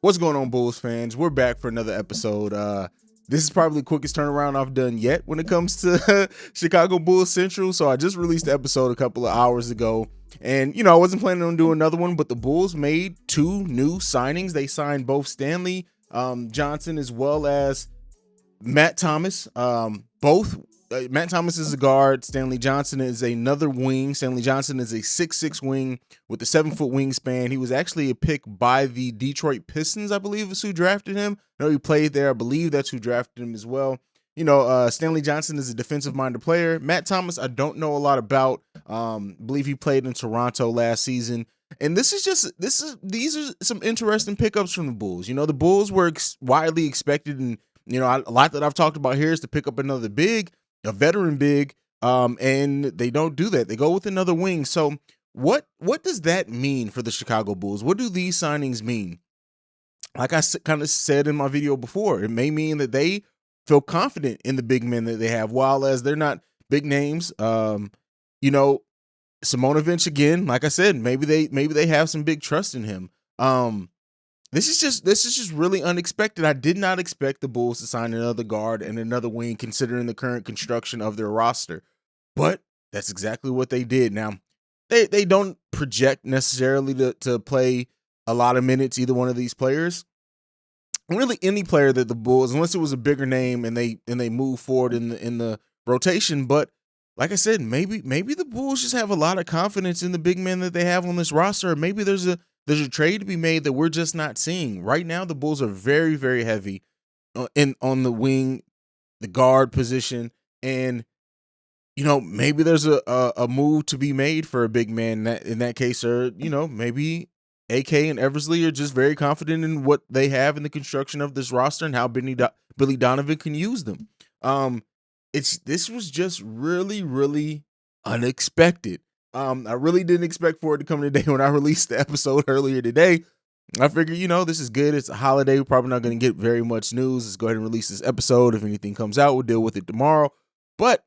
What's going on, Bulls fans? We're back for another episode. This is probably the quickest turnaround I've done yet when it comes to Chicago Bulls Central. So I just released the episode a couple of hours ago, and I wasn't planning on doing another one, but the Bulls made two new signings. They signed both Stanley Johnson as well as Matt Thomas. Both Matt Thomas is a guard. Stanley Johnson is another wing. Stanley Johnson is a 6'6" wing with a 7-foot wingspan. He was actually a pick by the Detroit Pistons, I believe, is who drafted him. I know he played there. I believe that's who drafted him as well. Stanley Johnson is a defensive-minded player. Matt Thomas, I don't know a lot about. Believe he played in Toronto last season. And these are some interesting pickups from the Bulls. The Bulls were widely expected, and a lot that I've talked about here is to pick up another big, a veteran big, and they don't do that. They go with another wing. So what does that mean for the Chicago Bulls? What do these signings mean? Like I kind of said in my video before, it may mean that they feel confident in the big men that they have, while as they're not big names. Simonovic, again, like I said, maybe they have some big trust in him. This is just really unexpected. I did not expect the Bulls to sign another guard and another wing, considering the current construction of their roster. But that's exactly what they did. Now, they don't project necessarily to play a lot of minutes, either one of these players. Really, any player that the Bulls, unless it was a bigger name and they move forward in the rotation. But like I said, maybe the Bulls just have a lot of confidence in the big men that they have on this roster. Maybe there's a trade to be made that we're just not seeing. Right now, the Bulls are very, very heavy on the wing, the guard position, and maybe there's a move to be made for a big man in that case, or maybe AK and Eversley are just very confident in what they have in the construction of this roster and how Billy Donovan can use them. This was just really, really unexpected. I really didn't expect for it to come today when I released the episode earlier today. I figured, this is good. It's a holiday. We're probably not going to get very much news. Let's go ahead and release this episode. If anything comes out, we'll deal with it tomorrow. But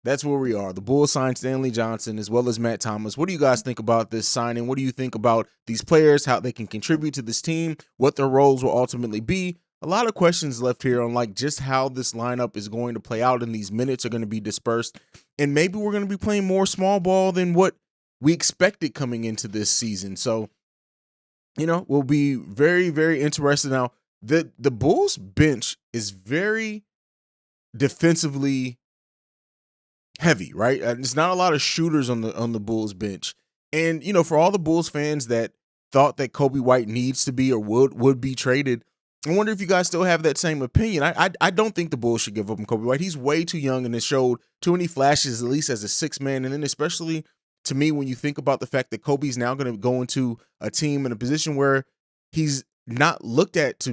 that's where we are. The Bulls signed Stanley Johnson as well as Matt Thomas. What do you guys think about this signing? What do you think about these players, how they can contribute to this team, what their roles will ultimately be? A lot of questions left here on just how this lineup is going to play out, and these minutes are going to be dispersed. And maybe we're going to be playing more small ball than what we expected coming into this season. So, we'll be very, very interested. Now, the Bulls bench is very defensively heavy, right? There's not a lot of shooters on the Bulls bench. And, for all the Bulls fans that thought that Coby White needs to be or would be traded, I wonder if you guys still have that same opinion. I don't think the Bulls should give up on Coby White. He's way too young and has showed too many flashes, at least as a sixth man. And then especially to me, when you think about the fact that Kobe's now going to go into a team in a position where he's not looked at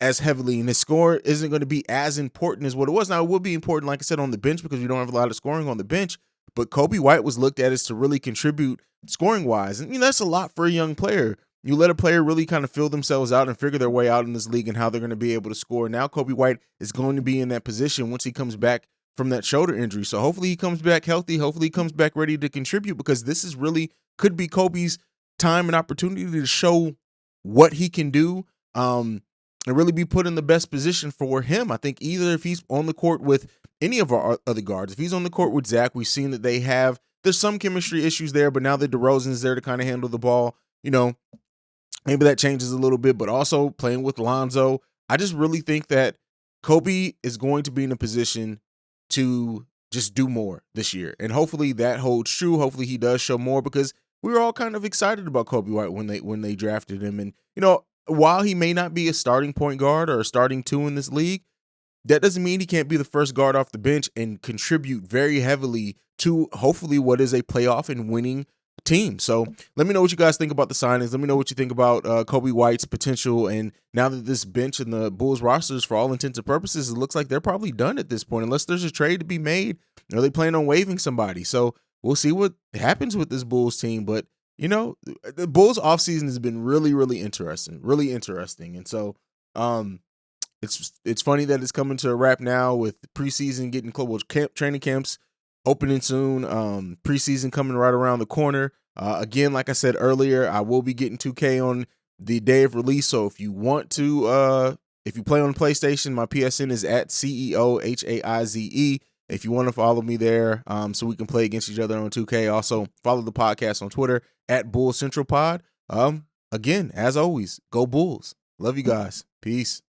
as heavily, and his score isn't going to be as important as what it was. Now, it will be important, like I said, on the bench because we don't have a lot of scoring on the bench. But Coby White was looked at as to really contribute scoring-wise. And that's a lot for a young player. You let a player really kind of fill themselves out and figure their way out in this league and how they're going to be able to score. Now Coby White is going to be in that position once he comes back from that shoulder injury. So hopefully he comes back healthy. Hopefully he comes back ready to contribute, because this is really could be Kobe's time and opportunity to show what he can do and really be put in the best position for him. I think either if he's on the court with any of our other guards, if he's on the court with Zach, we've seen that there's some chemistry issues there, but now that DeRozan's there to kind of handle the ball, maybe that changes a little bit. But also playing with Lonzo, I just really think that Kobe is going to be in a position to just do more this year. And hopefully that holds true. Hopefully he does show more, because we were all kind of excited about Coby White when they drafted him. And, while he may not be a starting point guard or a starting two in this league, that doesn't mean he can't be the first guard off the bench and contribute very heavily to hopefully what is a playoff and winning team. So let me know what you guys think about the signings. Let me know what you think about Coby White's potential. And now that this bench and the Bulls rosters, for all intents and purposes, it looks like they're probably done at this point, unless there's a trade to be made or they plan on waiving somebody. So we'll see what happens with this Bulls team. But the Bulls offseason has been really, really interesting. And so it's funny that it's coming to a wrap now, with preseason getting close, training camps opening soon, preseason coming right around the corner. Again, like I said earlier, I will be getting 2K on the day of release. So if you want to, if you play on PlayStation, my PSN is at CEOHAIZE. If you want to follow me there, so we can play against each other on 2K. Also follow the podcast on Twitter at Bull Central Pod. Again, as always, go Bulls. Love you guys. Peace.